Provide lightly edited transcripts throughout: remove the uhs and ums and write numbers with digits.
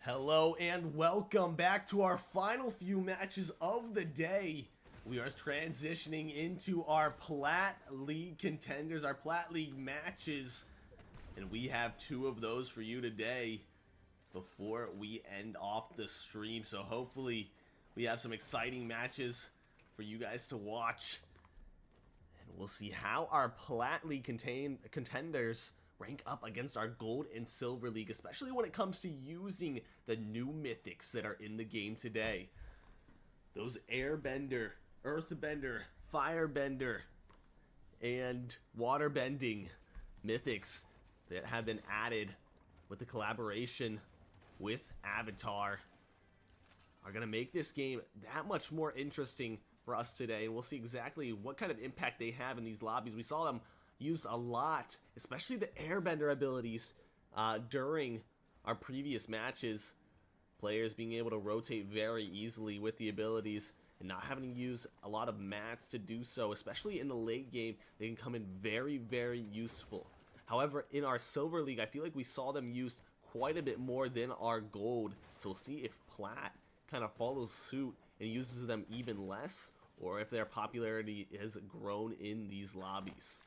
Hello and welcome back to our final few matches of the day. We are transitioning into our Plat League contenders, our Plat League matches. And we have two of those for you today before we end off the stream. So hopefully we have some exciting matches for you guys to watch. And we'll see how our Plat League contenders rank up against our Gold and Silver League, especially when it comes to using the new mythics that are in the game today. Those Airbender, Earthbender, Firebender, and Waterbending mythics that have been added with the collaboration with Avatar are going to make this game that much more interesting for us today. And we'll see exactly what kind of impact they have in these lobbies. We saw them used a lot, especially the Airbender abilities during our previous matches. Players being able to rotate very easily with the abilities and not having to use a lot of mats to do so, especially in the late game. They can come in very, very useful. However, in our Silver League, I feel like we saw them used quite a bit more than our Gold. So we'll see if Plat kind of follows suit and uses them even less, or if their popularity has grown in these lobbies.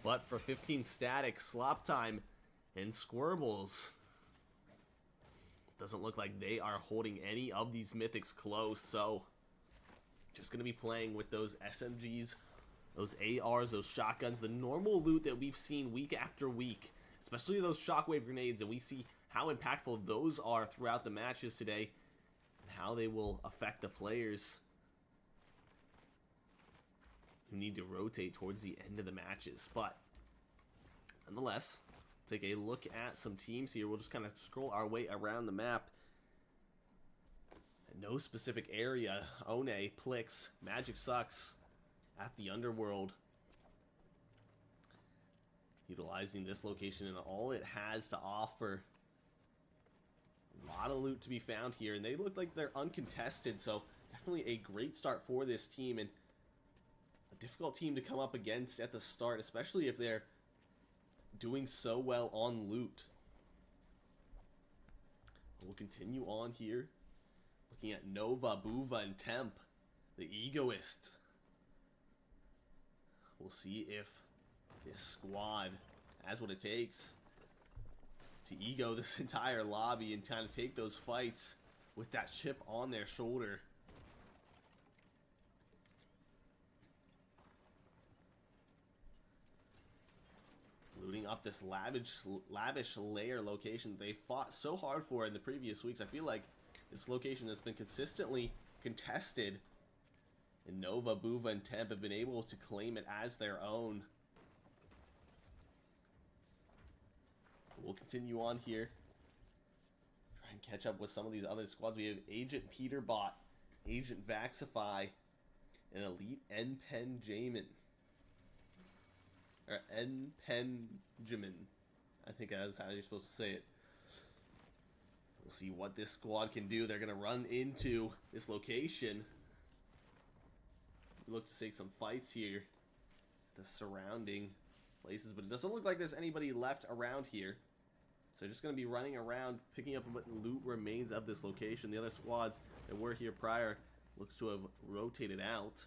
But for 15 static, Slop Time, and Squirbles, doesn't look like they are holding any of these mythics close, so just going to be playing with those SMGs, those ARs, those shotguns, the normal loot that we've seen week after week, especially those shockwave grenades, and we see how impactful those are throughout the matches today, and how they will affect the players who need to rotate towards the end of the matches. But nonetheless, take a look at some teams here. We'll just kind of scroll our way around the map. No specific area. One, Plix, Magic Sucks at the Underworld, utilizing this location and all it has to offer. A lot of loot to be found here, and they look like they're uncontested, so definitely a great start for this team, and a difficult team to come up against at the start, especially if they're doing so well on loot. We'll continue on here, looking at Nova, Buva, and Temp, the Egoist. We'll see if this squad has what it takes to ego this entire lobby and kind of take those fights with that chip on their shoulder. Looting up this lavish lair location they fought so hard for in the previous weeks. I feel like this location has been consistently contested, and Nova, Buva, and Temp have been able to claim it as their own. We'll continue on here. Try and catch up with some of these other squads. We have Agent Peterbot, Agent Vaxify, and Elite N-Pen Jamin. Or N-Pen-Jamin. I think that's how you're supposed to say it. We'll see what this squad can do. They're going to run into this location. Look to take some fights here. The surrounding places. But it doesn't look like there's anybody left around here. So just going to be running around, picking up what loot remains of this location. The other squads that were here prior looks to have rotated out.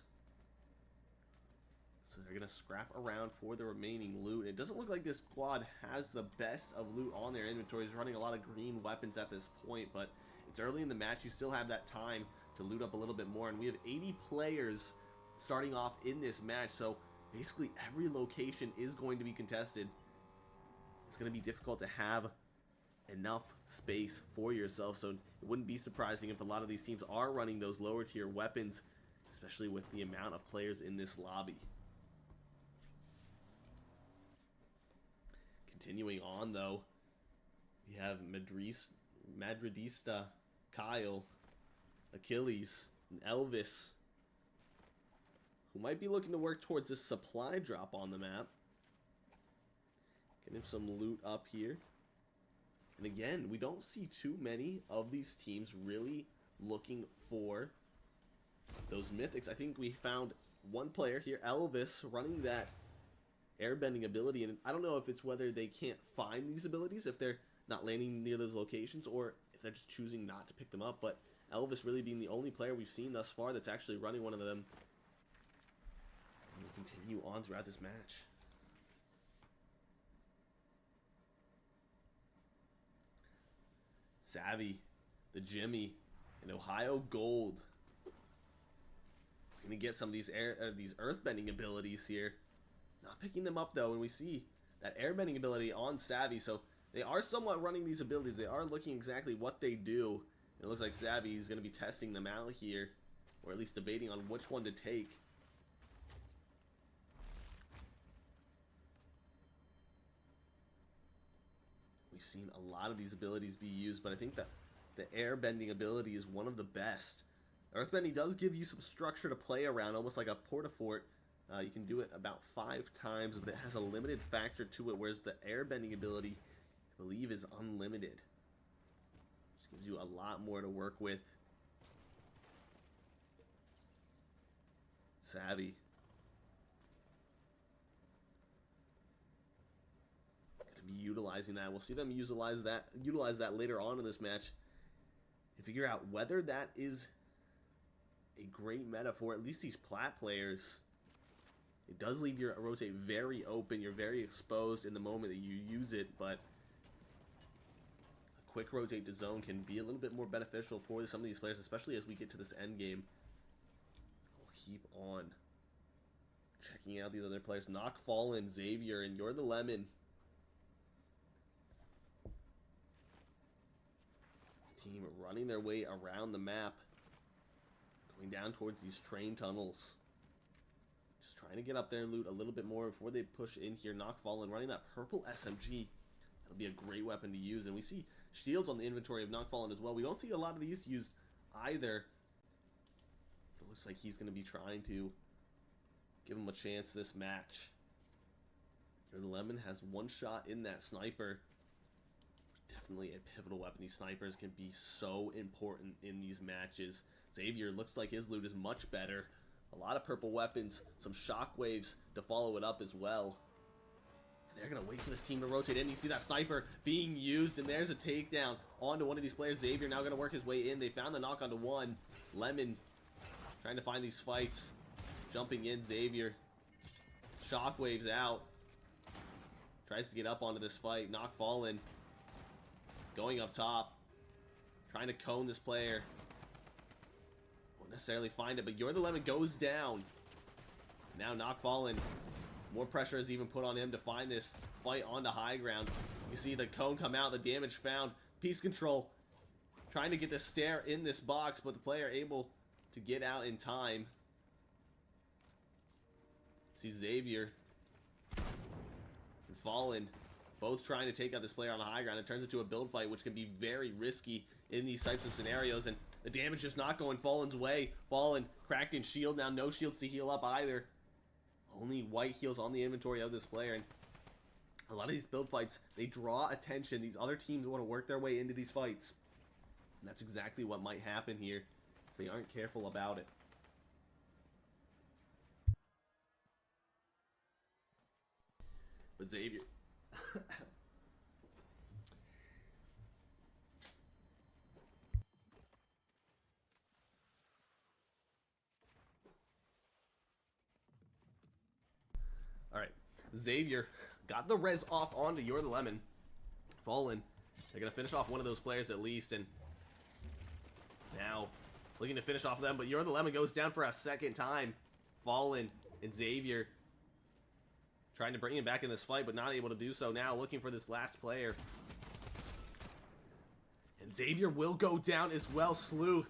So they're going to scrap around for the remaining loot. It doesn't look like this squad has the best of loot on their inventories, running a lot of green weapons at this point, but it's early in the match. You still have that time to loot up a little bit more, and we have 80 players starting off in this match, so basically every location is going to be contested. It's going to be difficult to have enough space for yourself, so it wouldn't be surprising if a lot of these teams are running those lower tier weapons, especially with the amount of players in this lobby. Continuing on, though, we have Madridista, Kyle, Achilles, and Elvis, who might be looking to work towards this supply drop on the map. Getting some loot up here. And again, we don't see too many of these teams really looking for those mythics. I think we found one player here, Elvis, running that airbending ability, and I don't know if it's whether they can't find these abilities, if they're not landing near those locations, or if they're just choosing not to pick them up. But Elvis really being the only player we've seen thus far that's actually running one of them. And we'll continue on throughout this match. Savvy, the Jimmy, and Ohio Gold. We're gonna get some of these earthbending abilities here. Not picking them up though, and we see that airbending ability on Savvy, so they are somewhat running these abilities. They are looking exactly what they do. It looks like Savvy is going to be testing them out here, or at least debating on which one to take. We've seen a lot of these abilities be used, but I think that the airbending ability is one of the best. Earthbending does give you some structure to play around, almost like a porta-fort. You can do it about 5 times, but it has a limited factor to it, whereas the airbending ability, I believe, is unlimited. Just gives you a lot more to work with. Savvy. Gonna be utilizing that. We'll see them utilize that later on in this match. And figure out whether that is a great meta for at least these plat players. It does leave your rotate very open. You're very exposed in the moment that you use it, but a quick rotate to zone can be a little bit more beneficial for some of these players, especially as we get to this end game. We'll keep on checking out these other players. Knock Fallen, Xavier, and You're the Lemon. This team running their way around the map, going down towards these train tunnels. Just trying to get up there and loot a little bit more before they push in here. Knock Fallen running that purple SMG. That'll be a great weapon to use. And we see shields on the inventory of Knock Fallen as well. We don't see a lot of these used either. It looks like he's going to be trying to give him a chance this match. Here the Lemon has one shot in that sniper. Definitely a pivotal weapon. These snipers can be so important in these matches. Xavier looks like his loot is much better. A lot of purple weapons, some shockwaves to follow it up as well. And they're going to wait for this team to rotate in. You see that sniper being used, and there's a takedown onto one of these players. Xavier now going to work his way in. They found the knock onto one. Lemon trying to find these fights. Jumping in, Xavier. Shockwaves out. Tries to get up onto this fight. Knock Fallen. Going up top. Trying to cone this player. Necessarily find it, but You're the Lemon goes down. Now Knock Fallen, more pressure is even put on him to find this fight onto high ground. You see the cone come out, the damage found. Piece control trying to get the stare in this box, but the player able to get out in time. See Xavier and Fallen both trying to take out this player on the high ground. It turns into a build fight, which can be very risky in these types of scenarios, and the damage is not going Fallen's way. Fallen cracked in shield, now no shields to heal up either. Only white heals on the inventory of this player, and a lot of these build fights, they draw attention. These other teams want to work their way into these fights, and that's exactly what might happen here if they aren't careful about it. But Xavier... Alright, Xavier got the res off onto You're the Lemon. Fallen, they're going to finish off one of those players at least, and now looking to finish off them, but You're the Lemon goes down for a second time. Fallen and Xavier trying to bring him back in this fight, but not able to do so now, looking for this last player. And Xavier will go down as well. Sleuth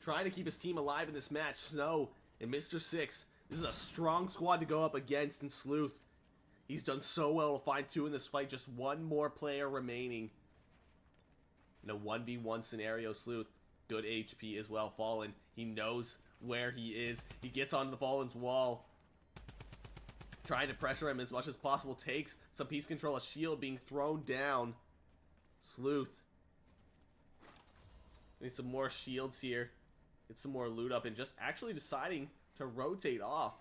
trying to keep his team alive in this match. Snow and Mr. Six. This is a strong squad to go up against, and Sleuth, he's done so well to find 2 in this fight. Just one more player remaining. In a 1v1 scenario, Sleuth, good HP as well. Fallen, he knows where he is. He gets onto the Fallen's wall. Trying to pressure him as much as possible. Takes some piece control. A shield being thrown down. Sleuth. Need some more shields here. Get some more loot up, and just actually deciding to rotate off.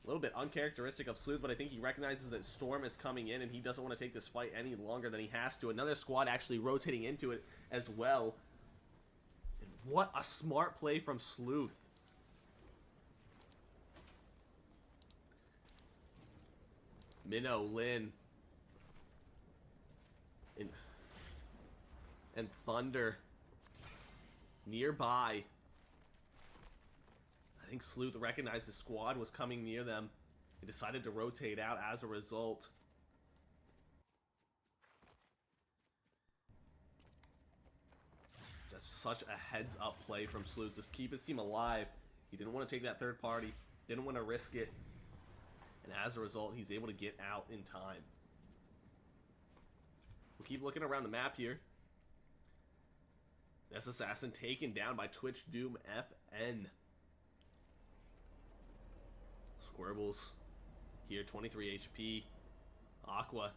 A little bit uncharacteristic of Sleuth, but I think he recognizes that Storm is coming in and he doesn't want to take this fight any longer than he has to. Another squad actually rotating into it as well. And what a smart play from Sleuth. Minnow, Lin, and Thunder nearby. I think Sleuth recognized the squad was coming near them. They decided to rotate out as a result. Just such a heads-up play from Sleuth. Just keep his team alive. He didn't want to take that third party. Didn't want to risk it. And as a result, he's able to get out in time. We'll keep looking around the map here. This assassin taken down by Twitch Doom FN. Squirbles here, 23 HP. Aqua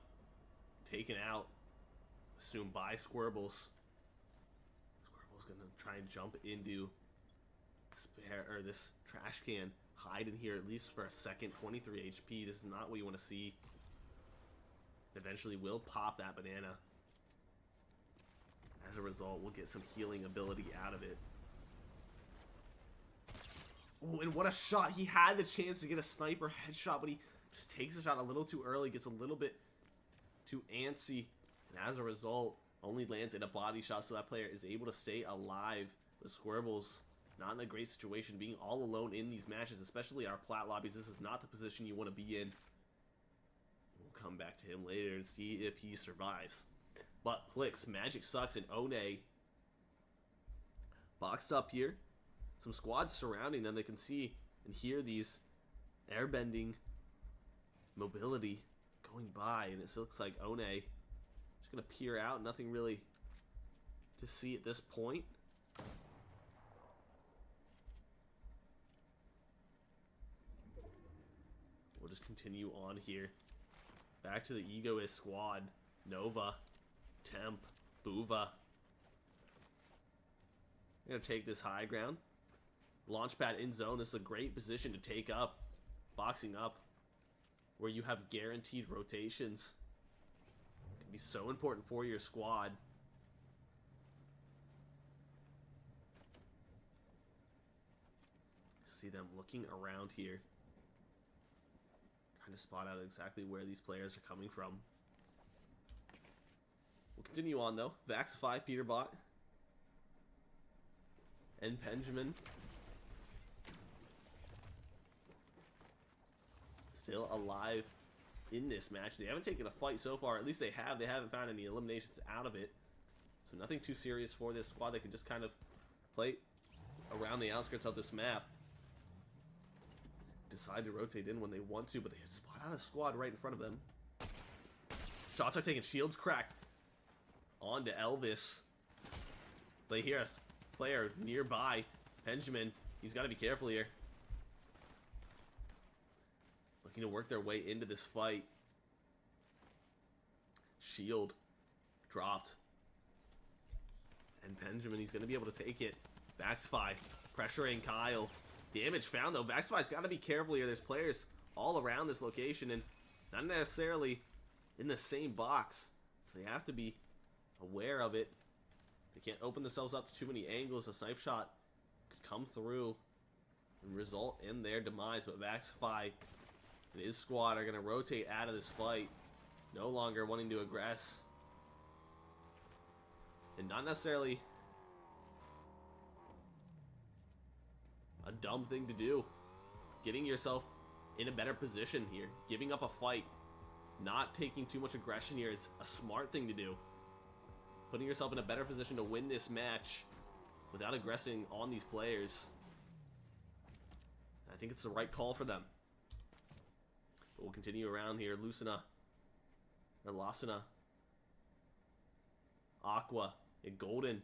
taken out. Assumed by Squirbles. Squirbles gonna try and jump into this trash can. Hide in here at least for a second. 23 HP. This is not what you want to see. Eventually will pop that banana. As a result, we'll get some healing ability out of it. Oh, and what a shot. He had the chance to get a sniper headshot, but he just takes the shot a little too early, gets a little bit too antsy, and as a result, only lands in a body shot, so that player is able to stay alive. The Squirbles not in a great situation, being all alone in these matches, especially our plat lobbies. This is not the position you want to be in. We'll come back to him later and see if he survives. But Plix, Magic Sucks, and One boxed up here. Some squads surrounding them. They can see and hear these airbending mobility going by, and it looks like One just going to peer out. Nothing really to see at this point. We'll just continue on here. Back to the Egoist squad. Nova, Temp, Buva. I'm going to take this high ground. Launchpad in zone. This is a great position to take up. Boxing up. Where you have guaranteed rotations. It can be so important for your squad. See them looking around here. Trying to spot out exactly where these players are coming from. We'll continue on though. Vaxify, Peterbot, and Benjamin. Still alive in this match. They haven't taken a fight so far. At least they have. They haven't found any eliminations out of it. So nothing too serious for this squad. They can just kind of play around the outskirts of this map. Decide to rotate in when they want to, but they spot out a squad right in front of them. Shots are taken. Shields cracked. On to Elvis. They hear a player nearby. Benjamin. He's got to be careful here. Looking to work their way into this fight. Shield dropped. And Benjamin, he's going to be able to take it. Vaxify pressuring Kyle. Damage found though. Vaxify's got to be careful here. There's players all around this location and not necessarily in the same box. So they have to be aware of it. They can't open themselves up to too many angles. A snipe shot could come through and result in their demise. But Vaxify and his squad are going to rotate out of this fight. No longer wanting to aggress. And not necessarily a dumb thing to do. Getting yourself in a better position here. Giving up a fight. Not taking too much aggression here is a smart thing to do. Putting yourself in a better position to win this match without aggressing on these players. I think it's the right call for them. But we'll continue around here. Lucina. Or Lasina. Aqua. And Golden.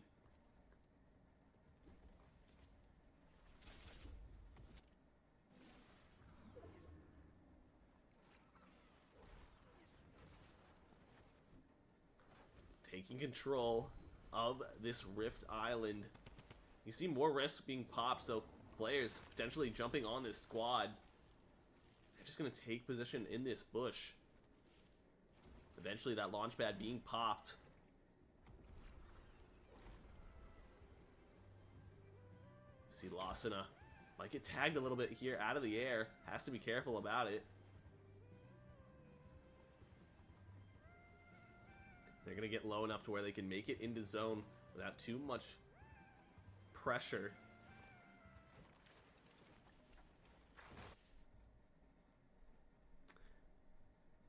Taking control of this Rift Island. You see more rifts being popped, so players potentially jumping on this squad. They're just going to take position in this bush. Eventually that launch pad being popped. See Lasana might get tagged a little bit here out of the air. Has to be careful about it. They're going to get low enough to where they can make it into zone without too much pressure.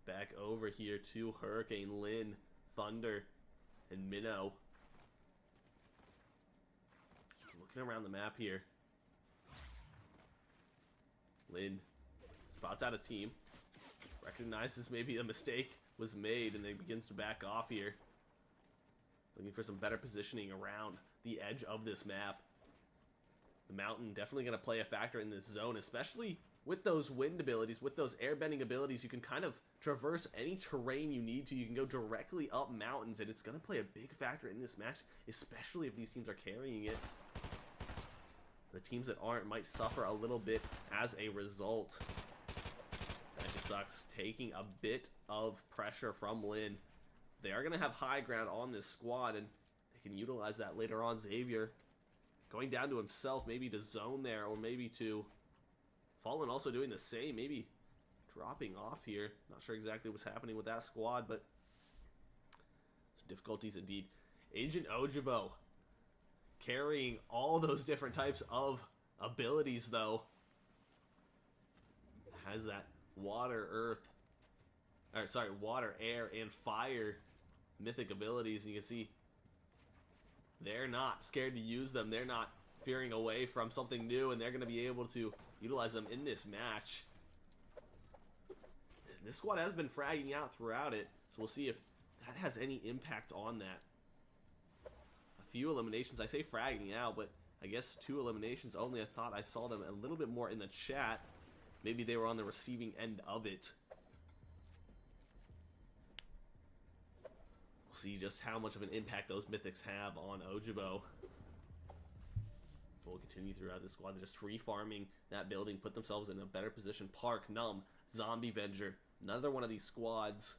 Back over here to Hurricane, Lynn, Thunder, and Minnow. Looking around the map here. Lynn spots out a team. Recognizes maybe a mistake was made and then begins to back off here. Looking for some better positioning around the edge of this map. The mountain definitely going to play a factor in this zone, especially with those wind abilities, with those airbending abilities. You can kind of traverse any terrain you need to. You can go directly up mountains, and it's going to play a big factor in this match, especially if these teams are carrying it. The teams that aren't might suffer a little bit as a result. That just sucks. Taking a bit of pressure from Lynn. They are going to have high ground on this squad, and they can utilize that later on. Xavier going down to himself, maybe to zone there, or maybe to Fallen also doing the same, maybe dropping off here. Not sure exactly what's happening with that squad, but some difficulties indeed. Agent Ojabo carrying all those different types of abilities, though. Has that water, air, and fire mythic abilities. And you can see they're not scared to use them. They're not fearing away from something new, and they're going to be able to utilize them in this match. This squad has been fragging out throughout it, so we'll see if that has any impact on that. A few eliminations. I say fragging out, but I guess 2 eliminations only. I thought I saw them a little bit more in the chat. Maybe they were on the receiving end of it. We'll see just how much of an impact those mythics have on Ojabo. We'll continue throughout this squad. They're just free farming that building, put themselves in a better position. Park, Numb, Zombie Venger, another one of these squads.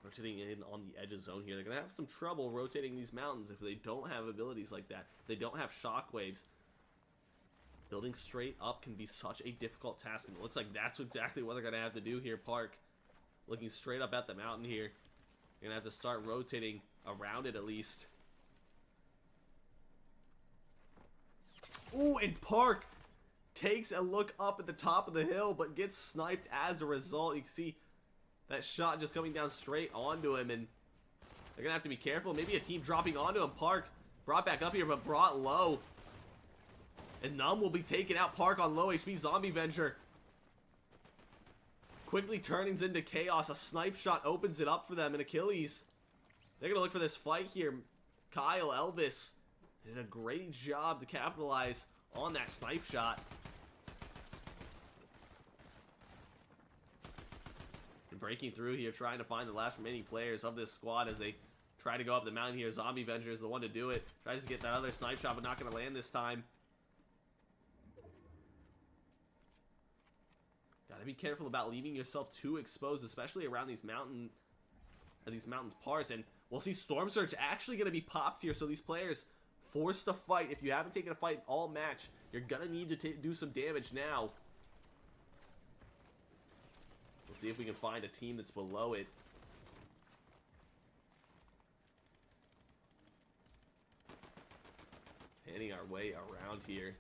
Rotating in on the edge of zone here. They're going to have some trouble rotating these mountains if they don't have abilities like that. If they don't have shockwaves. Building straight up can be such a difficult task, and it looks like that's exactly what they're going to have to do here. Park looking straight up at the mountain here. You're going to have to start rotating around it at least. Ooh, and Park takes a look up at the top of the hill, but gets sniped as a result. You can see that shot just coming down straight onto him, and they're going to have to be careful. Maybe a team dropping onto him. Park brought back up here, but brought low. And Numb will be taking out Park on low HP. Zombie Venger quickly turns into chaos. A snipe shot opens it up for them, and Achilles, they're going to look for this fight here. Kyle Elvis did a great job to capitalize on that snipe shot. And breaking through here, trying to find the last remaining players of this squad as they try to go up the mountain here. Zombie Venger is the one to do it. Tries to get that other snipe shot, but not going to land this time. Gotta be careful about leaving yourself too exposed, especially around these mountains parts. And we'll see Storm Surge actually going to be popped here, so these players forced to fight. If you haven't taken a fight all match, you're going to need to do some damage now. We'll see if we can find a team that's below it. Panning our way around here.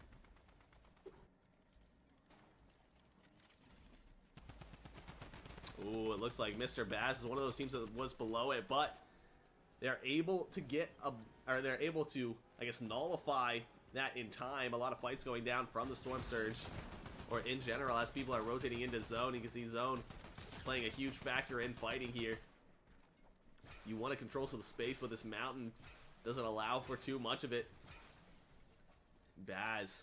Ooh, it looks like Mr. Bass is one of those teams that was below it, but they're able to I guess, nullify that in time. A lot of fights going down from the Storm Surge, or in general, as people are rotating into zone. You can see zone playing a huge factor in fighting here. You want to control some space, but this mountain doesn't allow for too much of it. Baz.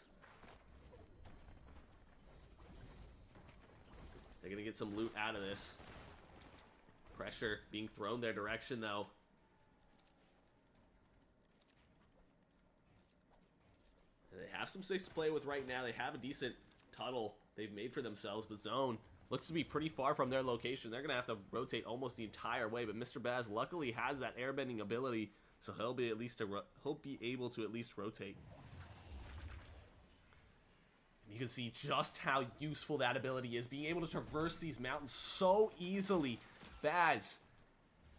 They're going to get some loot out of this. Pressure being thrown their direction, though. They have some space to play with right now. They have a decent tunnel they've made for themselves, but Zone looks to be pretty far from their location. They're going to have to rotate almost the entire way, but Mr. Baz luckily has that airbending ability, so he'll be able to at least rotate. You can see just how useful that ability is, being able to traverse these mountains so easily. Baz,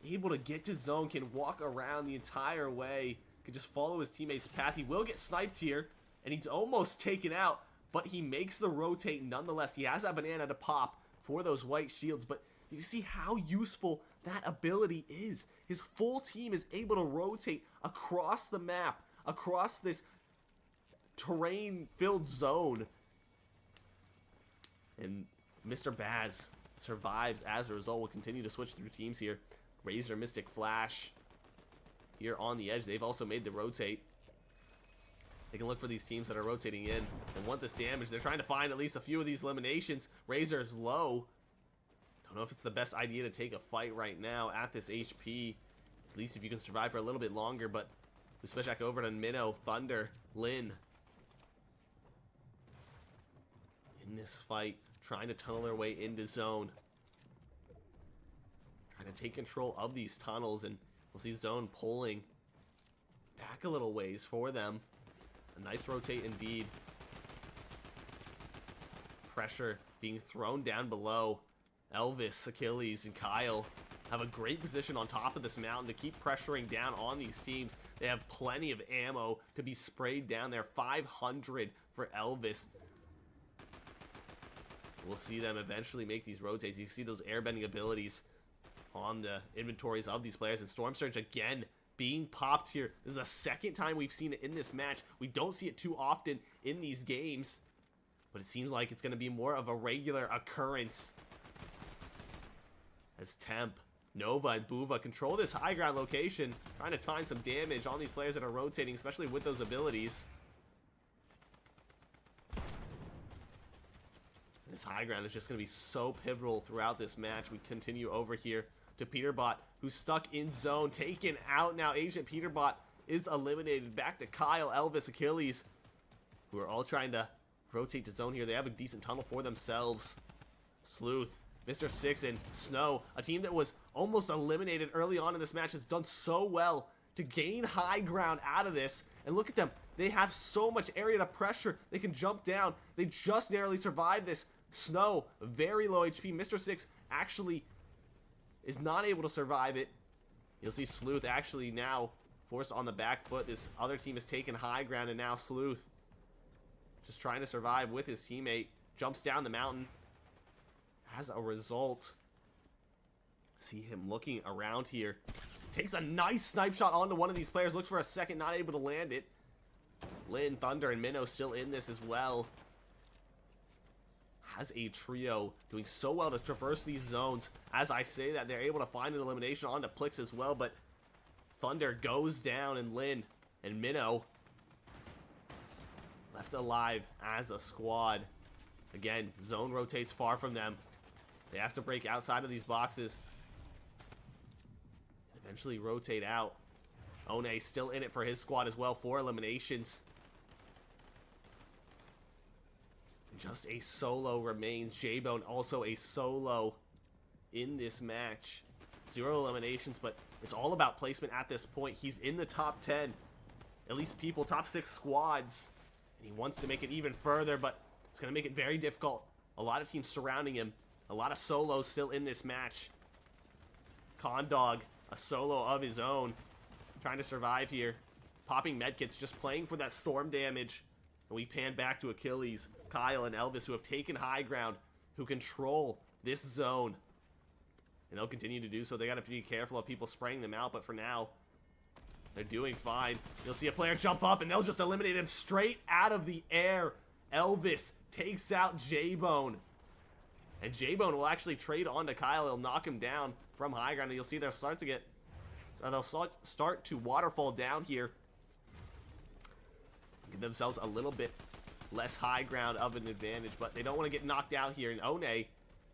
able to get to Zone, can walk around the entire way, can just follow his teammate's path. He will get sniped here, and he's almost taken out, but he makes the rotate nonetheless. He has that banana to pop for those white shields, but you see how useful that ability is. His full team is able to rotate across the map, across this terrain-filled zone. And Mr. Baz survives as a result. Will continue to switch through teams here. Razor, Mystic, Flash here on the edge. They've also made the rotate. They can look for these teams that are rotating in and want this damage. They're trying to find at least a few of these eliminations. Razor is low. Don't know if it's the best idea to take a fight right now at this HP. At least if you can survive for a little bit longer, but we switch back over to Minnow, Thunder, Lynn. In this fight, trying to tunnel their way into Zone. Trying to take control of these tunnels, and we'll see Zone pulling back a little ways for them. A nice rotate indeed. Pressure being thrown down below. Elvis, Achilles, and Kyle have a great position on top of this mountain to keep pressuring down on these teams. They have plenty of ammo to be sprayed down there. 500 for Elvis. We'll see them eventually make these rotates. You see those airbending abilities on the inventories of these players. And Storm Surge again being popped here. This is the second time we've seen it in this match. We don't see it too often in these games, but it seems like it's going to be more of a regular occurrence. As Temp, Nova, and Buva control this high ground location, trying to find some damage on these players that are rotating, especially with those abilities. This high ground is just going to be so pivotal throughout this match. We continue over here to Peterbot, who's stuck in Zone, taken out now. Agent Peterbot is eliminated. Back to Kyle, Elvis, Achilles, who are all trying to rotate to Zone here. They have a decent tunnel for themselves. Sleuth, Mr. Six, and Snow, a team that was almost eliminated early on in this match, has done so well to gain high ground out of this. And look at them. They have so much area to pressure. They can jump down. They just narrowly survived this. Snow, very low HP. Mr. Six actually is not able to survive it. You'll see Sleuth actually now forced on the back foot. This other team has taken high ground, and now Sleuth just trying to survive with his teammate. Jumps down the mountain. As a result, see him looking around here. Takes a nice snipe shot onto one of these players. Looks for a second, not able to land it. Lynn, Thunder, and Minnow still in this as well. Has a trio doing so well to traverse these zones. As I say that, they're able to find an elimination onto Plix as well, but Thunder goes down, and Lynn and Minnow left alive as a squad. Again, Zone rotates far from them. They have to break outside of these boxes. Eventually rotate out. One still in it for his squad as well. 4 eliminations. Just a solo remains. J-Bone also a solo in this match. 0 eliminations, but it's all about placement at this point. He's in the top 10. At least people, top 6 squads. And he wants to make it even further, but it's going to make it very difficult. A lot of teams surrounding him. A lot of solos still in this match. Condog, a solo of his own. Trying to survive here. Popping medkits, just playing for that storm damage. And we pan back to Achilles, Kyle, and Elvis, who have taken high ground, who control this zone. And they'll continue to do so. They got to be careful of people spraying them out, but for now, they're doing fine. You'll see a player jump up, and they'll just eliminate him straight out of the air. Elvis takes out J-Bone. And J-Bone will actually trade on to Kyle. He'll knock him down from high ground, and you'll see they'll start to waterfall down here. Give themselves a little bit less high ground of an advantage, but they don't want to get knocked out here. And One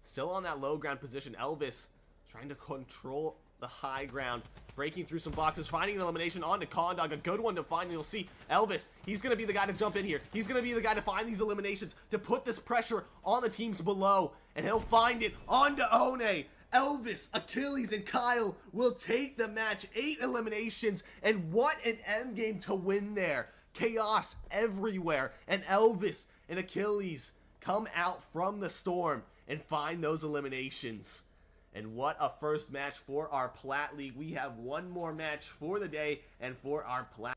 still on that low ground position. Elvis trying to control the high ground breaking through some boxes, finding an elimination onto Condog, a good one to find. And you'll see Elvis, he's going to be the guy to jump in here. He's going to be the guy to find these eliminations, to put this pressure on the teams below, and he'll find it onto One. Elvis, Achilles, and Kyle will take the match. 8 eliminations, and what an end game to win there. Chaos everywhere, and Elvis and Achilles come out from the storm and find those eliminations. And what a first match for our Plat League. We have one more match for the day and for our Plat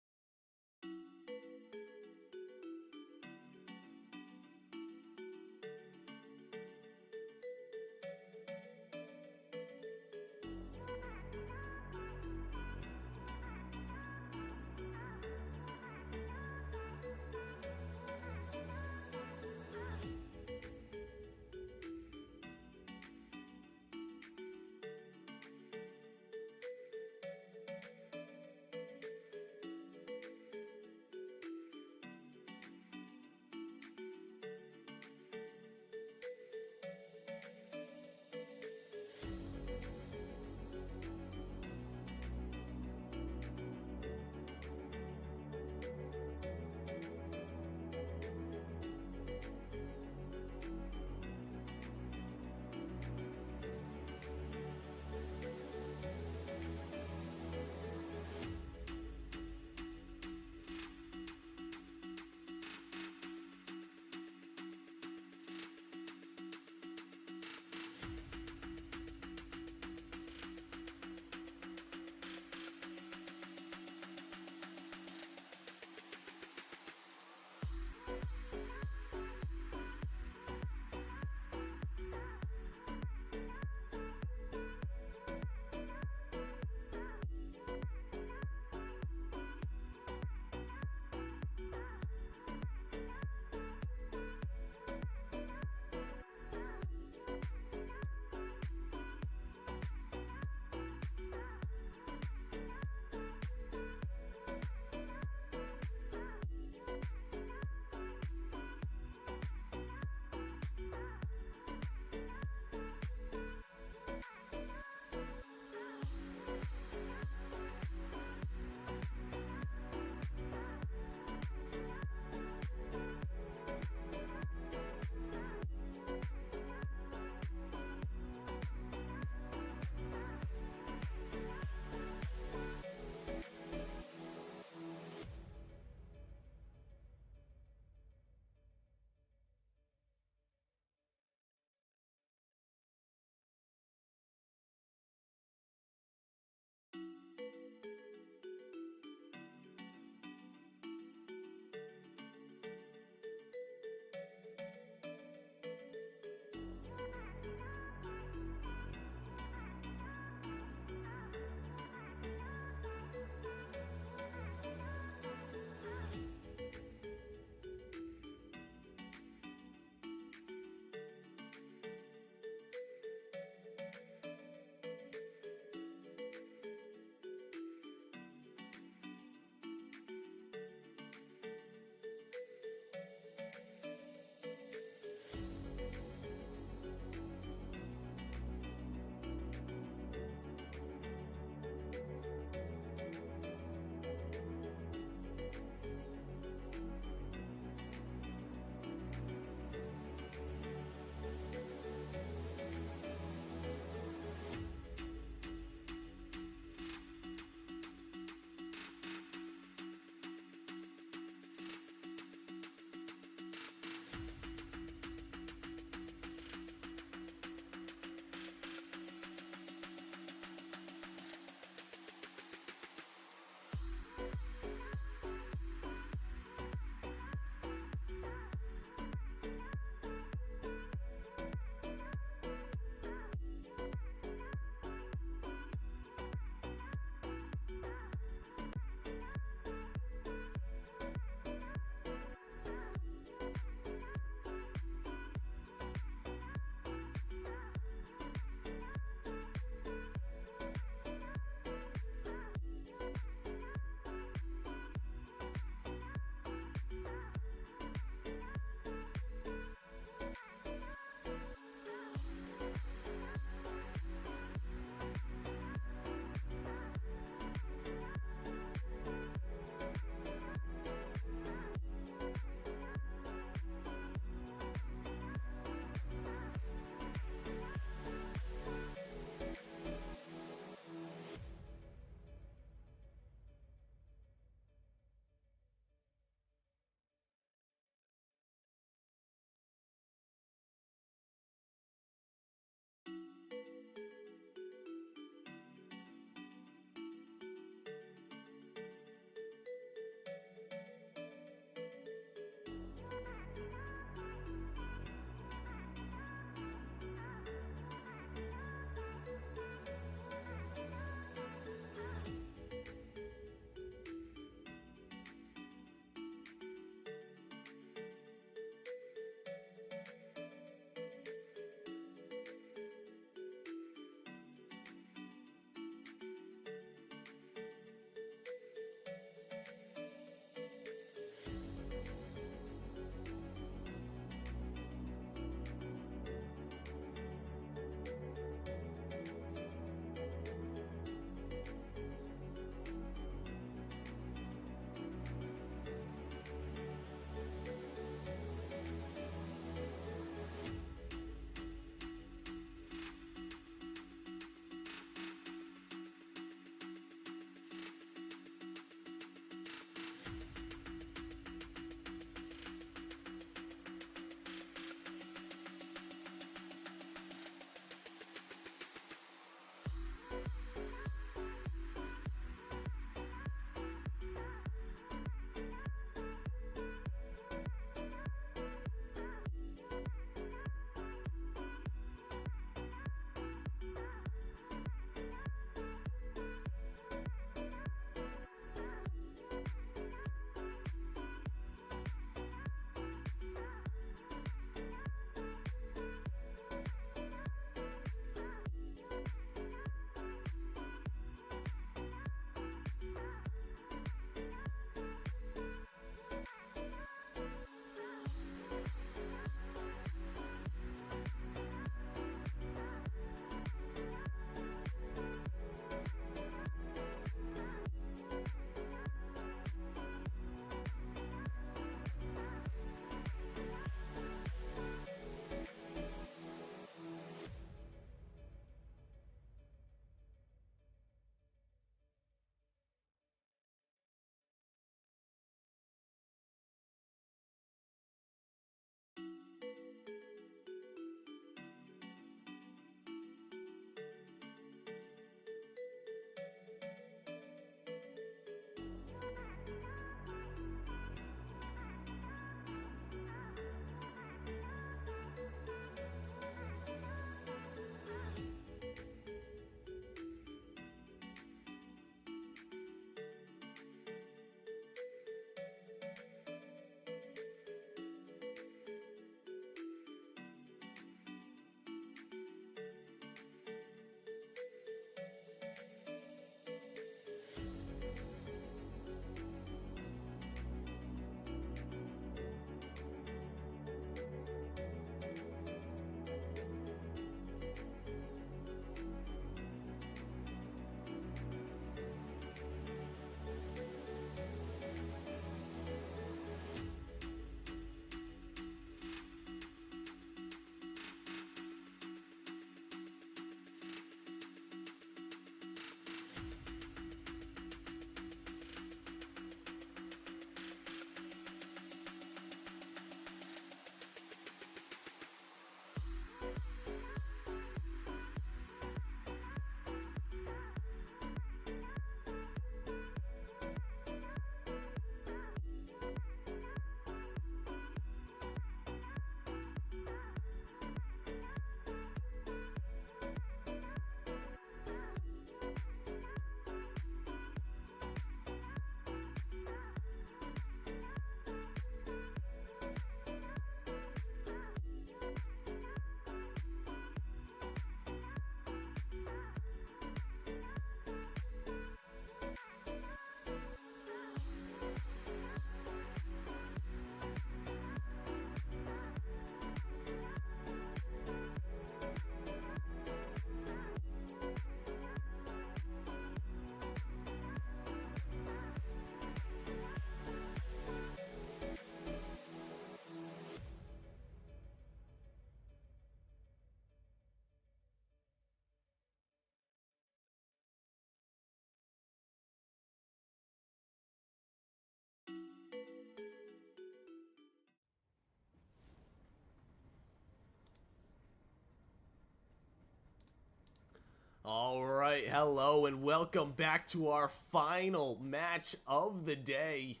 Alright, hello and welcome back to our final match of the day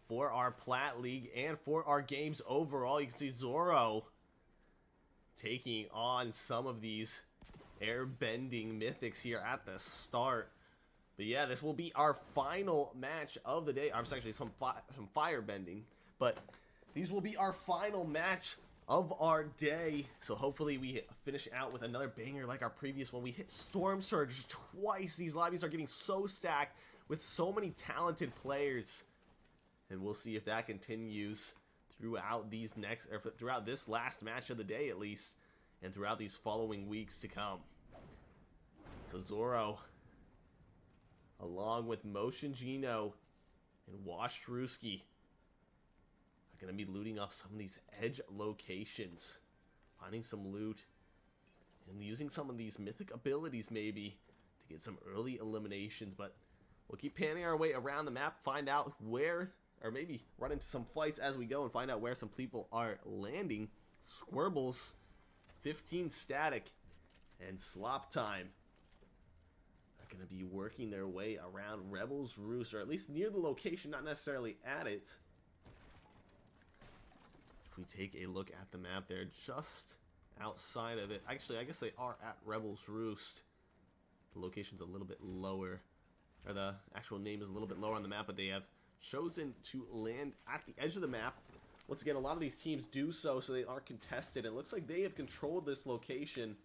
for our Plat League and for our games overall. You can see Zoro taking on some of these airbending mythics here at the start. But yeah, this will be our final match of the day. I'm actually some firebending, but these will be our final match of our day. So hopefully we finish out with another banger like our previous one. We hit Storm Surge twice. These lobbies are getting so stacked with so many talented players, and we'll see if that continues throughout throughout this last match of the day at least, and throughout these following weeks to come. So Zoro, along with Motion Gino and Wash Drewski, are going to be looting up some of these edge locations, finding some loot, and using some of these mythic abilities maybe to get some early eliminations. But we'll keep panning our way around the map, find out where, or maybe run into some fights as we go and find out where some people are landing. Squirbles, 15 static, and Slop Time are going to be working their way around Rebel's Roost, or at least near the location, not necessarily at it. We take a look at the map, they're just outside of it. Actually, I guess they are at Rebel's Roost. The location's a little bit lower, or the actual name is a little bit lower on the map, but they have chosen to land at the edge of the map. Once again, a lot of these teams do so they aren't contested. It looks like they have controlled this location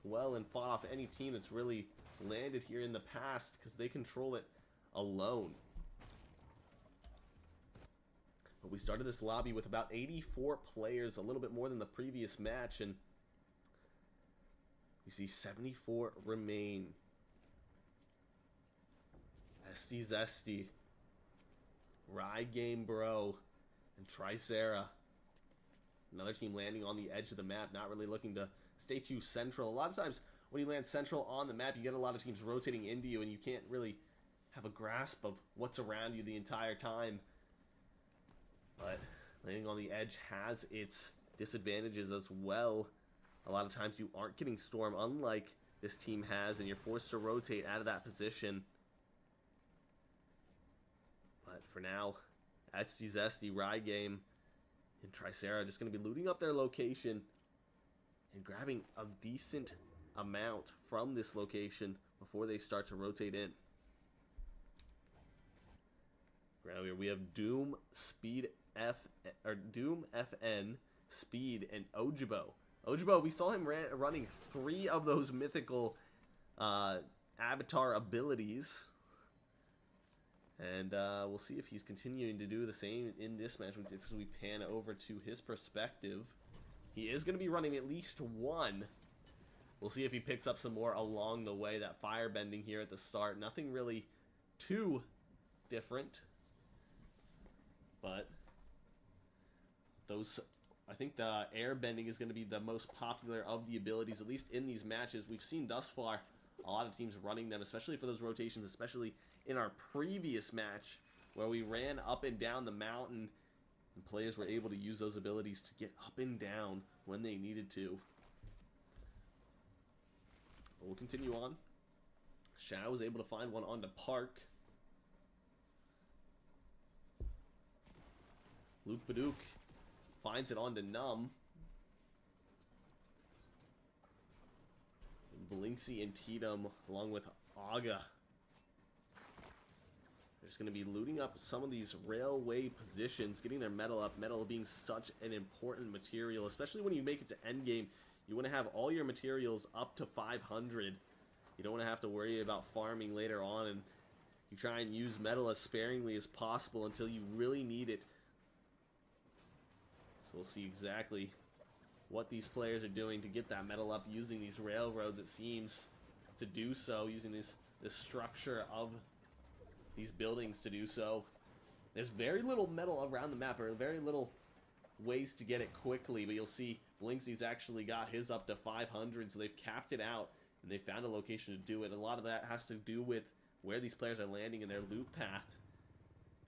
well and fought off any team that's really landed here in the past because they control it alone. But we started this lobby with about 84 players, a little bit more than the previous match, and we see 74 remain. Esty Zesty, Rye Game Bro, and Tricera. Another team landing on the edge of the map, not really looking to stay too central. A lot of times when you land central on the map, you get a lot of teams rotating into you, and you can't really have a grasp of what's around you the entire time. But landing on the edge has its disadvantages as well. A lot of times you aren't getting storm, unlike this team has, and you're forced to rotate out of that position. But for now, Esty Zesty, Rye Game, and Tricera are just going to be looting up their location and grabbing a decent amount from this location before they start to rotate in. Right here we have Doom, Doom FN, Speed, and Ojibo. Ojibo, we saw him running 3 of those mythical avatar abilities. And we'll see if he's continuing to do the same in this match as we pan over to his perspective. He is going to be running at least 1. We'll see if he picks up some more along the way. That firebending here at the start, nothing really too different. But I think the airbending is going to be the most popular of the abilities, at least in these matches. We've seen thus far a lot of teams running them, especially for those rotations, especially in our previous match where we ran up and down the mountain and players were able to use those abilities to get up and down when they needed to. But we'll continue on. Shadow was able to find one onto Park. Luke Baduk finds it onto Numb. Blinksy and Tatum along with Aga. They're just going to be looting up some of these railway positions, getting their metal up. Metal being such an important material, especially when you make it to endgame. You want to have all your materials up to 500. You don't want to have to worry about farming later on, and you try and use metal as sparingly as possible until you really need it. So we'll see exactly what these players are doing to get that metal up, using these railroads, it seems, to do so, using this structure of these buildings to do so. There's very little metal around the map, or very little ways to get it quickly, but you'll see Blinksy's actually got his up to 500, so they've capped it out, and they found a location to do it. A lot of that has to do with where these players are landing in their loot path,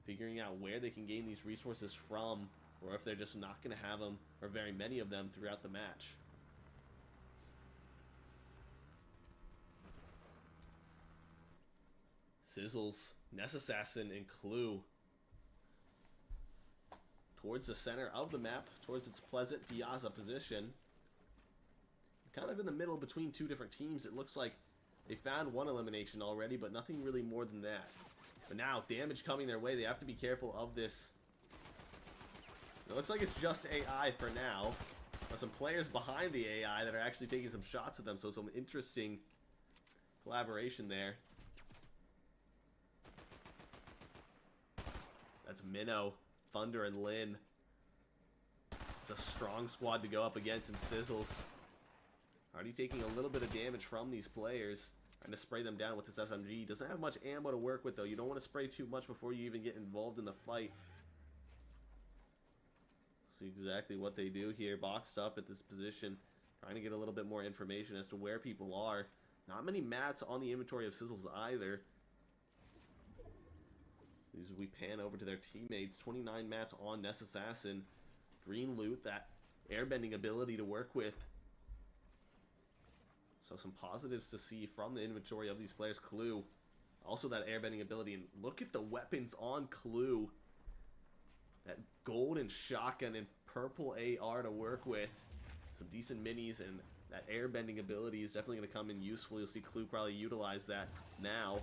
figuring out where they can gain these resources from, or if they're just not going to have them, or very many of them, throughout the match. Sizzles, Ness Assassin, and Clue towards the center of the map, towards its pleasant piazza position. Kind of in the middle between two different teams. It looks like they found one elimination already, but nothing really more than that. But now, damage coming their way. They have to be careful of this. It looks like it's just AI for now. There's some players behind the AI that are actually taking some shots at them, so some interesting collaboration there. That's Minnow, Thunder, and Lynn. It's a strong squad to go up against, and Sizzles already taking a little bit of damage from these players. Trying to spray them down with this SMG. Doesn't have much ammo to work with, though. You don't want to spray too much before you even get involved in the fight. See exactly what they do here. Boxed up at this position. Trying to get a little bit more information as to where people are. Not many mats on the inventory of Sizzles either. As we pan over to their teammates, 29 mats on Ness Assassin. Green loot, that airbending ability to work with. So some positives to see from the inventory of these players. Clue, also that airbending ability. And look at the weapons on Clue. That golden shotgun and purple AR to work with. Some decent minis, and that airbending ability is definitely going to come in useful. You'll see Clue probably utilize that now.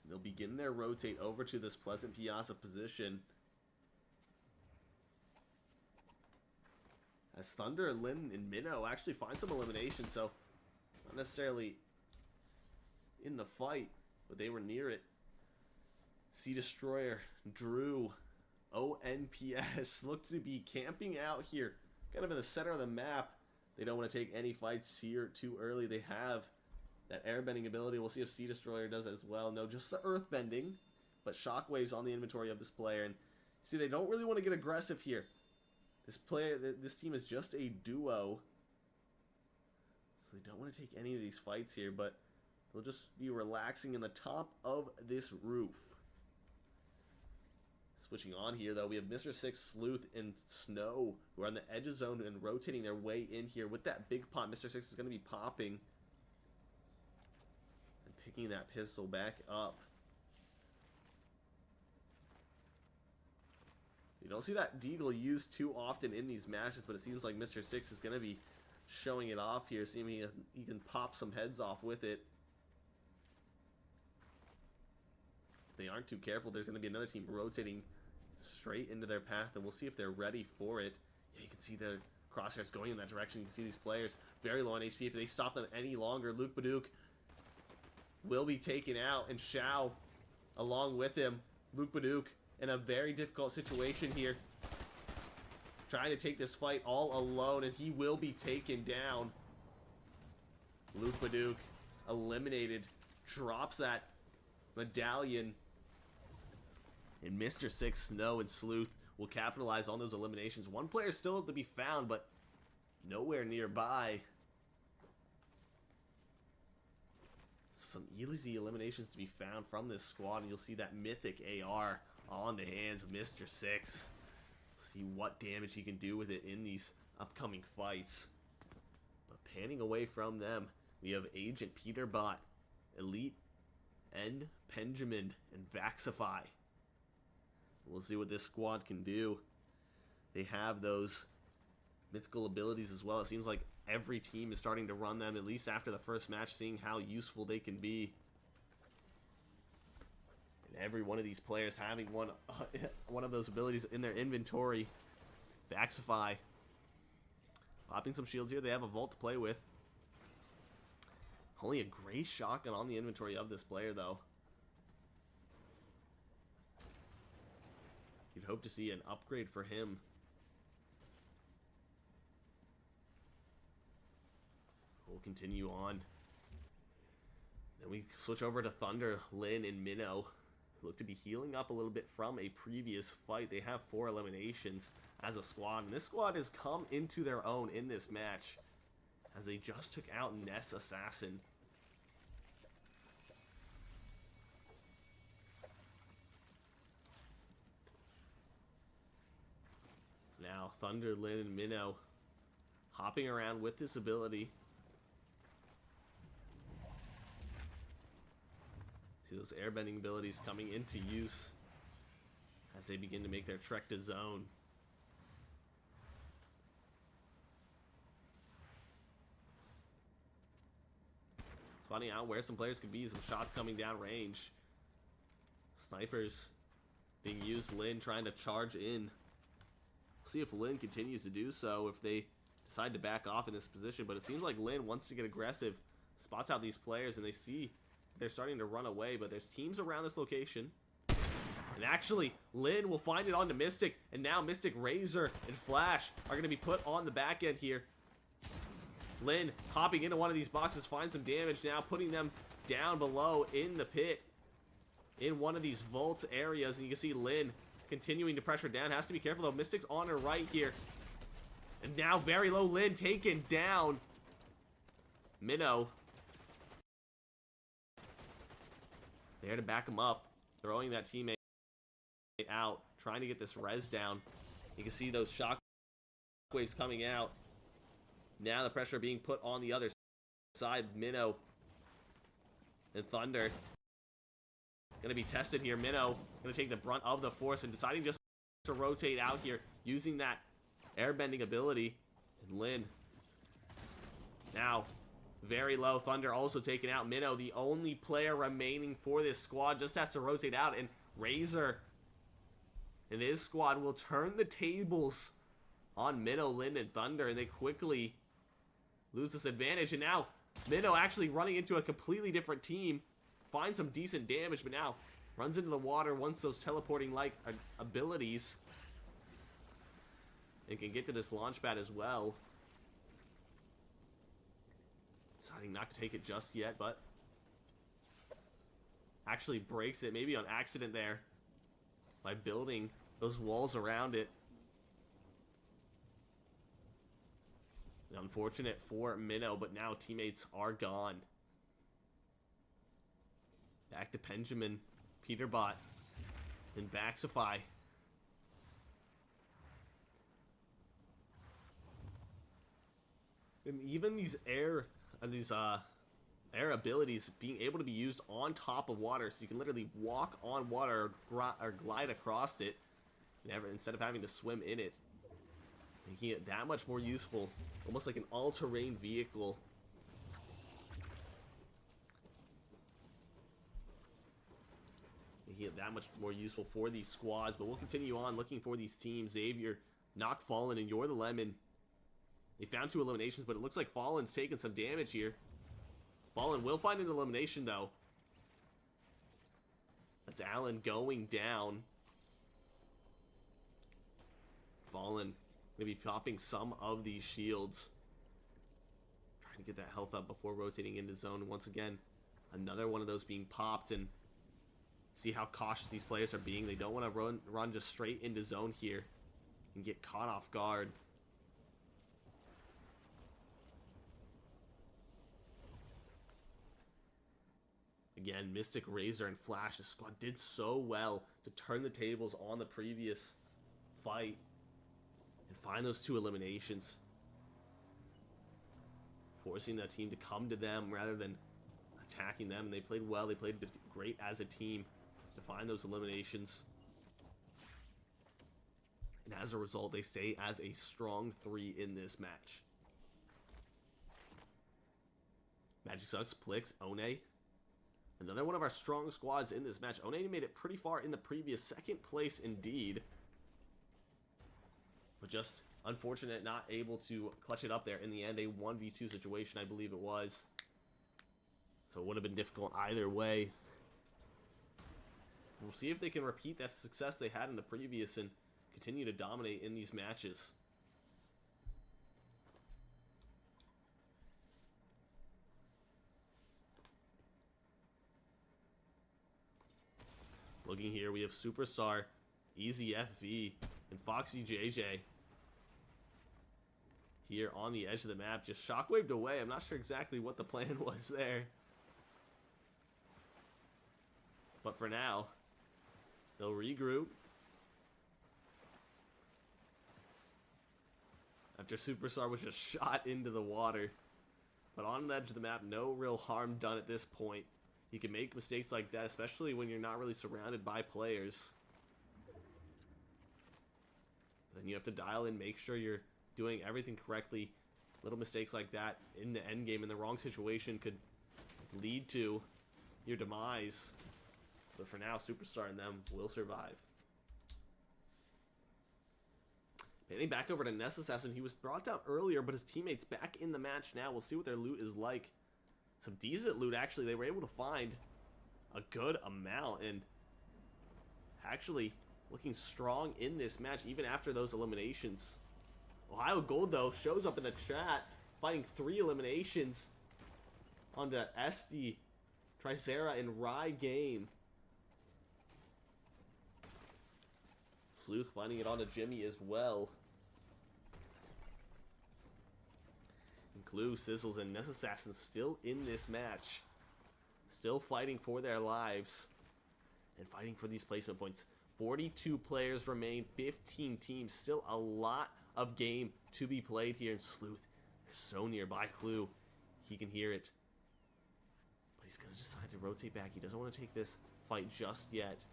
They'll begin their rotate over to this pleasant piazza position. As Thunder, Lynn, and Minnow actually find some elimination, so not necessarily in the fight, but they were near it. Sea Destroyer, Drew, ONPS look to be camping out here, kind of in the center of the map. They don't want to take any fights here too early. They have that airbending ability. We'll see if Sea Destroyer does as well. No, just the earthbending, but shockwaves on the inventory of this player. And see, they don't really want to get aggressive here. This team is just a duo, so they don't want to take any of these fights here, but they'll just be relaxing in the top of this roof. Switching on here, though, we have Mr. Six, Sleuth, and Snow, who are on the edge of zone and rotating their way in here. With that big pot, Mr. Six is going to be popping and picking that pistol back up. You don't see that deagle used too often in these matches, but it seems like Mr. Six is going to be showing it off here. Seeing he can pop some heads off with it. If they aren't too careful, there's going to be another team rotating straight into their path, and we'll see if they're ready for it. Yeah, you can see their crosshairs going in that direction. You can see these players very low on HP. If they stop them any longer, Luke Baduk will be taken out, and Shao along with him. Luke Baduk in a very difficult situation here, trying to take this fight all alone, and he will be taken down. Luke Baduk eliminated, drops that medallion, and Mr. Six, Snow, and Sleuth will capitalize on those eliminations. One player still to be found, but nowhere nearby. Some easy eliminations to be found from this squad, and you'll see that mythic AR on the hands of Mr. Six. See what damage he can do with it in these upcoming fights. But panning away from them, we have Agent Peter Bot, Elite, N. Benjamin, and Vaxify. We'll see what this squad can do. They have those mythical abilities as well. It seems like every team is starting to run them, at least after the first match, seeing how useful they can be. And every one of these players having one of those abilities in their inventory. Vaxify popping some shields here. They have a vault to play with. Only a gray shotgun on the inventory of this player, though. You'd hope to see an upgrade for him. We'll continue on. Then we switch over to Thunder, Lynn, and Minnow, who look to be healing up a little bit from a previous fight. They have 4 eliminations as a squad, and this squad has come into their own in this match, as they just took out Ness Assassin. Now, Thunder, Lynn, and Minnow hopping around with this ability. See those airbending abilities coming into use as they begin to make their trek to zone. Spotting out where some players could be, some shots coming down range. Snipers being used, Lin trying to charge in. See if Lin continues to do so, if they decide to back off in this position, but it seems like Lin wants to get aggressive, spots out these players, and they see they're starting to run away, but there's teams around this location. And actually, Lin will find it onto Mystic, and now Mystic, Razor, and Flash are going to be put on the back end here. Lin hopping into one of these boxes, finds some damage now, putting them down below in the pit, in one of these vaults areas, and you can see Lin continuing to pressure down. Has to be careful though. Mystic's on her right here. And now very low, Lin taken down. Minnow there to back him up, throwing that teammate out, trying to get this res down. You can see those shock waves coming out. Now the pressure being put on the other side. Minnow and Thunder gonna be tested here. Minnow gonna take the brunt of the force and deciding just to rotate out here, using that airbending ability. And Lin now very low. Thunder also taken out. Minnow, the only player remaining for this squad, just has to rotate out, and Razor and his squad will turn the tables on Minnow, Lin, and Thunder, and they quickly lose this advantage. And now Minnow actually running into a completely different team, finds some decent damage, but now runs into the water once those teleporting like abilities, and can get to this launch pad as well. Deciding not to take it just yet, but actually breaks it, maybe on accident there, by building those walls around it. Unfortunate for Minnow, but now teammates are gone. Back to Benjamin, Peterbot, and Vaxify. And even these air abilities being able to be used on top of water, so you can literally walk on water or glide across it, instead of having to swim in it, making it that much more useful, almost like an all-terrain vehicle. Making it that much more useful for these squads, but we'll continue on looking for these teams. Xavier, knock Fallen, and You're the Lemon. They found 2 eliminations, but it looks like Fallen's taking some damage here. Fallen will find an elimination, though. That's Allen going down. Fallen maybe popping some of these shields, trying to get that health up before rotating into zone. Once again, another one of those being popped, and see how cautious these players are being. They don't want to run just straight into zone here and get caught off guard. Again, Mystic, Razor, and Flash, the squad did so well to turn the tables on the previous fight and find those 2 eliminations, forcing that team to come to them rather than attacking them. And they played well. They played great as a team to find those eliminations, and as a result, they stay as a strong 3 in this match. Magic Sucks, Plix, One, another one of our strong squads in this match. One made it pretty far in the previous, 2nd place indeed, but just unfortunate not able to clutch it up there in the end. A 1v2 situation, I believe it was, so it would have been difficult either way. We'll see if they can repeat that success they had in the previous and continue to dominate in these matches. Looking here, we have Superstar, Easy FV, and Foxy JJ here on the edge of the map, just shockwaved away. I'm not sure exactly what the plan was there, but for now, they'll regroup after Superstar was just shot into the water. But on the edge of the map, no real harm done at this point. You can make mistakes like that, especially when you're not really surrounded by players. Then you have to dial in, make sure you're doing everything correctly. Little mistakes like that in the end game in the wrong situation could lead to your demise. But for now, Superstar and them will survive. Panning back over to Nest Assassin. He was brought down earlier, but his teammates back in the match now. We'll see what their loot is like. Some decent loot, actually. They were able to find a good amount, and actually looking strong in this match, even after those eliminations. Ohio Gold, though, shows up in the chat, fighting 3 eliminations onto SD, Tricera, and Rye Game. Sleuth finding it onto Jimmy as well. And Clue, Sizzles, and Ness Assassin still in this match. Still fighting for their lives. And fighting for these placement points. 42 players remain, 15 teams. Still a lot of game to be played here. And Sleuth, they're so nearby Clue. He can hear it. But he's going to decide to rotate back. He doesn't want to take this fight just yet.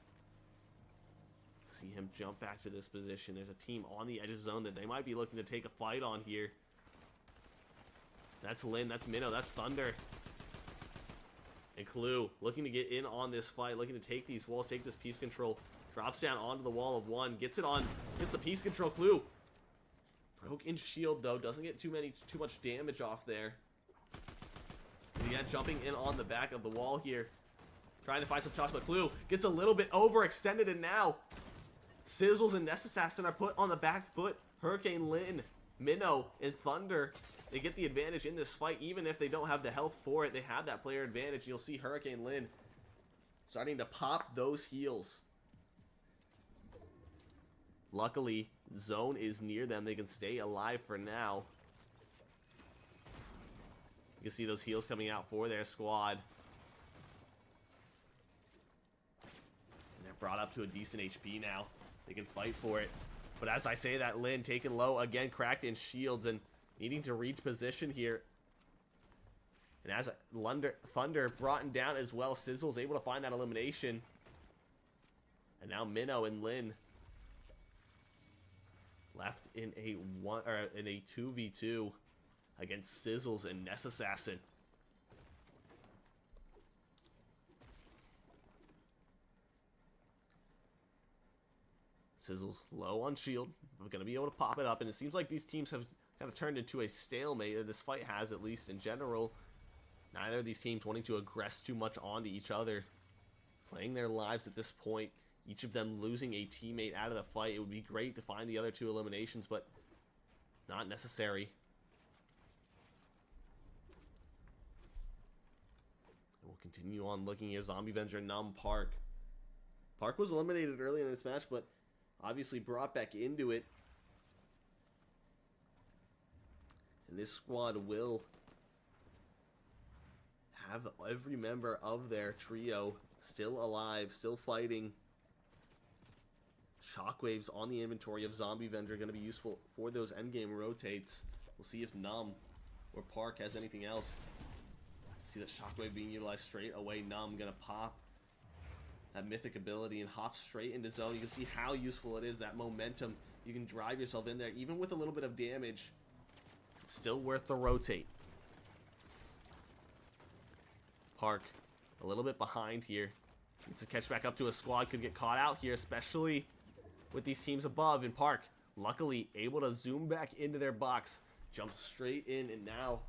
See him jump back to this position. There's a team on the edge of zone that they might be looking to take a fight on here. That's Lin, that's Minnow, that's Thunder. And Clue looking to get in on this fight, looking to take these walls, take this piece control. Drops down onto the wall of 1, gets it on, gets the piece control. Clue broke in shield though, doesn't get too much damage off there. And yeah, jumping in on the back of the wall here, trying to find some shots, but Clue gets a little bit overextended, and now Sizzles and Nest Assassin are put on the back foot. Hurricane, Lin, Minnow, and Thunder, they get the advantage in this fight. Even if they don't have the health for it, they have that player advantage. You'll see Hurricane, Lin starting to pop those heals. Luckily, zone is near them. They can stay alive for now. You can see those heals coming out for their squad. And they're brought up to a decent HP now. They can fight for it. But as I say that, Lin taken low again, cracked in shields and needing to reach position here. And as Thunder brought down as well, Sizzle's able to find that elimination. And now Minnow and Lin left in a 2v2 against Sizzles and Ness Assassin. Sizzles low on shield. We're going to be able to pop it up, and it seems like these teams have kind of turned into a stalemate, or this fight has, at least in general. Neither of these teams wanting to aggress too much onto each other, playing their lives at this point. Each of them losing a teammate out of the fight. It would be great to find the other 2 eliminations, but not necessary. And we'll continue on looking here. Zombie Avenger, Numb, Park. Park was eliminated early in this match, but obviously brought back into it. And this squad will have every member of their trio still alive, still fighting. Shockwaves on the inventory of Zombie Avenger are going to be useful for those endgame rotates. We'll see if Numb or Park has anything else. See that Shockwave being utilized straight away. Numb going to pop that mythic ability and hop straight into zone. You can see how useful it is, that momentum. You can drive yourself in there, even with a little bit of damage. It's still worth the rotate. Park, a little bit behind here. Needs to catch back up to a squad. Could get caught out here, especially with these teams above. And Park, luckily, able to zoom back into their box. Jump straight in, and now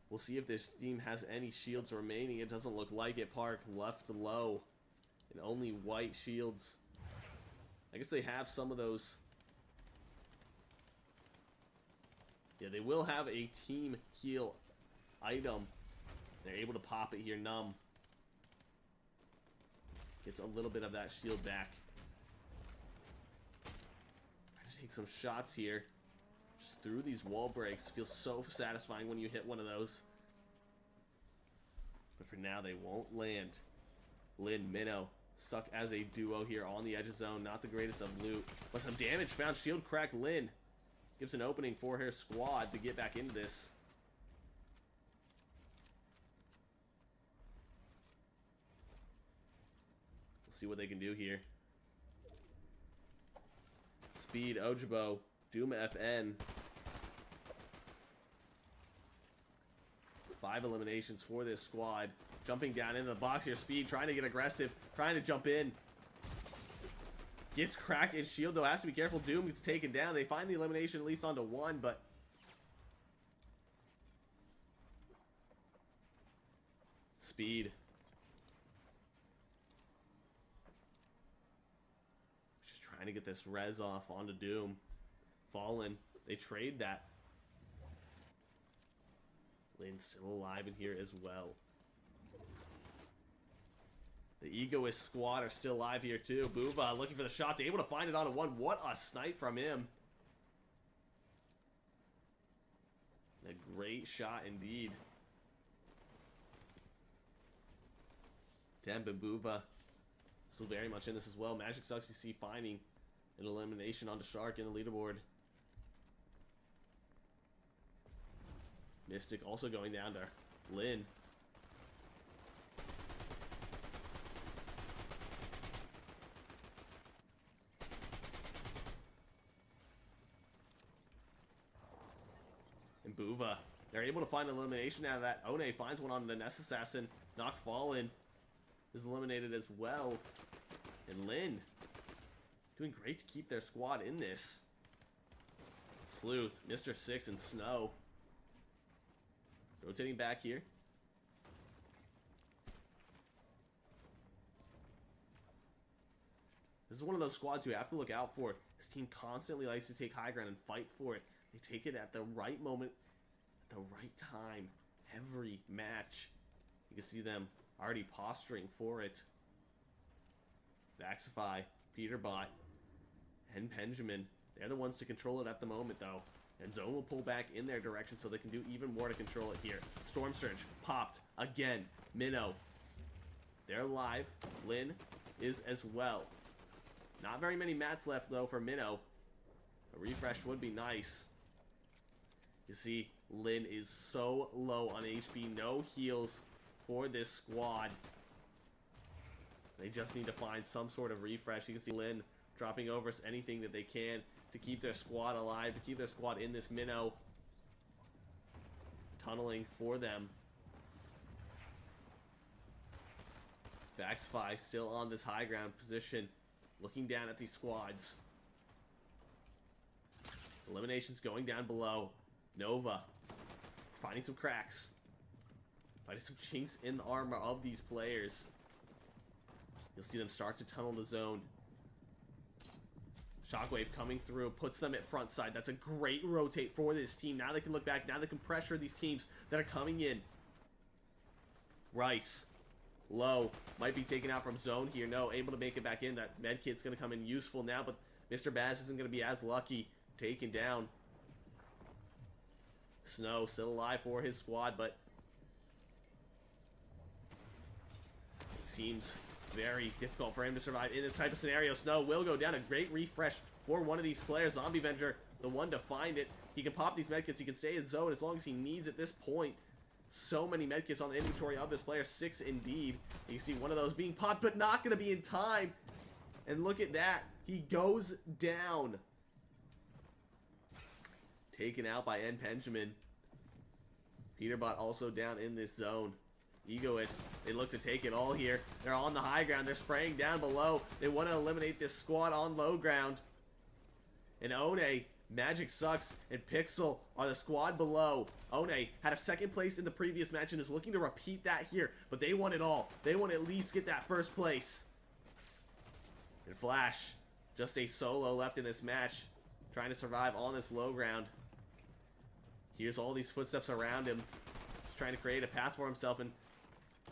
we'll see if this team has any shields remaining. It doesn't look like it. Park left low and only white shields. I guess they have some of those. Yeah, they will have a team heal item. They're able to pop it here. Numb gets a little bit of that shield back. Try to take some shots here. Just through these wall breaks. Feels so satisfying when you hit one of those. But for now, they won't land. Lin, Minnow, stuck as a duo here on the edge of zone. Not the greatest of loot, but some damage found. Shield cracked. Lin gives an opening for her squad to get back into this. See what they can do here. Speed, Ojabo, Doom FN. 5 eliminations for this squad. Jumping down into the box here. Speed trying to get aggressive. Trying to jump in. Gets cracked in shield though. Has to be careful. Doom gets taken down. They find the elimination at least onto 1, but... Speed. Just trying to get this res off onto Doom. Fallen. They trade that. Lynn's still alive in here as well. The Egoist squad are still alive here too. Booba looking for the shots. Able to find it onto 1. What a snipe from him. A great shot indeed. Temp and Buva still very much in this as well. Magic Sucks, you see, finding an elimination onto Shark in the leaderboard. Mystic also going down to Lynn. And Buva, they're able to find an elimination out of that. One finds one on the Nest Assassin. Knock Fallen is eliminated as well. And Lynn doing great to keep their squad in this. Sleuth, Mr. Six, and Snow rotating back here. This is one of those squads you have to look out for. This team constantly likes to take high ground and fight for it. They take it at the right moment, at the right time, every match. You can see them already posturing for it. Vaxify, Peterbot, and Benjamin. They're the ones to control it at the moment, though. And Zone will pull back in their direction so they can do even more to control it here. Storm Surge popped again. Minnow. They're alive. Lynn is as well. Not very many mats left, though, for Minnow. A refresh would be nice. You see, Lynn is so low on HP. No heals for this squad. They just need to find some sort of refresh. You can see Lynn dropping over anything that they can to keep their squad alive, to keep their squad in this minnow. Tunneling for them. Vaxify still on this high ground position, looking down at these squads. Eliminations going down below. Nova finding some cracks, finding some chinks in the armor of these players. You'll see them start to tunnel the zone. Shockwave coming through, puts them at front side. That's a great rotate for this team. Now they can look back. Now they can pressure these teams that are coming in. Rice, low, might be taken out from zone here. No, able to make it back in. That medkit's going to come in useful now, but Mr. Baz isn't going to be as lucky. Taken down. Snow still alive for his squad, but it seems very difficult for him to survive in this type of scenario. Snow will go down. A great refresh for one of these players. Zombie Avenger, the one to find it. He can pop these medkits. He can stay in zone as long as he needs at this point. So many medkits on the inventory of this player. 6 indeed. You see one of those being popped, but not going to be in time. And look at that. He goes down. Taken out by N. Benjamin. Peterbot also down in this zone. Egoists, they look to take it all here. They're on the high ground. They're spraying down below. They want to eliminate this squad on low ground. And One, Magic Sucks, and Pixel are the squad below. One had a second place in the previous match and is looking to repeat that here. But they want it all. They want to at least get that first place. And Flash, just a solo left in this match. Trying to survive on this low ground. Here's all these footsteps around him. Just trying to create a path for himself. And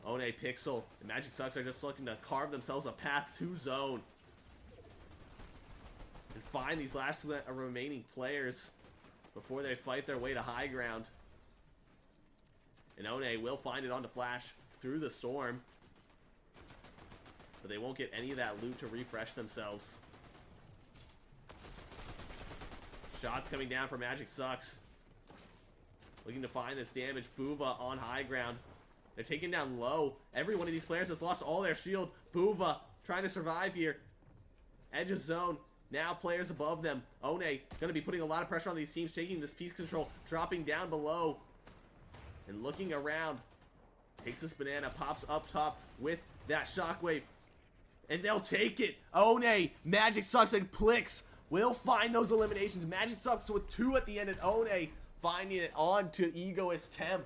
One, Pixel, and Magic Sucks are just looking to carve themselves a path to zone. And find these last remaining players before they fight their way to high ground. And One will find it onto Flash through the storm. But they won't get any of that loot to refresh themselves. Shots coming down for Magic Sucks. Looking to find this damage. Buva on high ground. They're taking down low. Every one of these players has lost all their shield. Buva trying to survive here. Edge of zone. Now players above them. One gonna be putting a lot of pressure on these teams, taking this piece control, dropping down below, and looking around. Takes this banana, pops up top with that shockwave, and they'll take it. One, Magic Sucks and Plix will find those eliminations. Magic Sucks with 2 at the end, and One finding it on to Egoist Temp.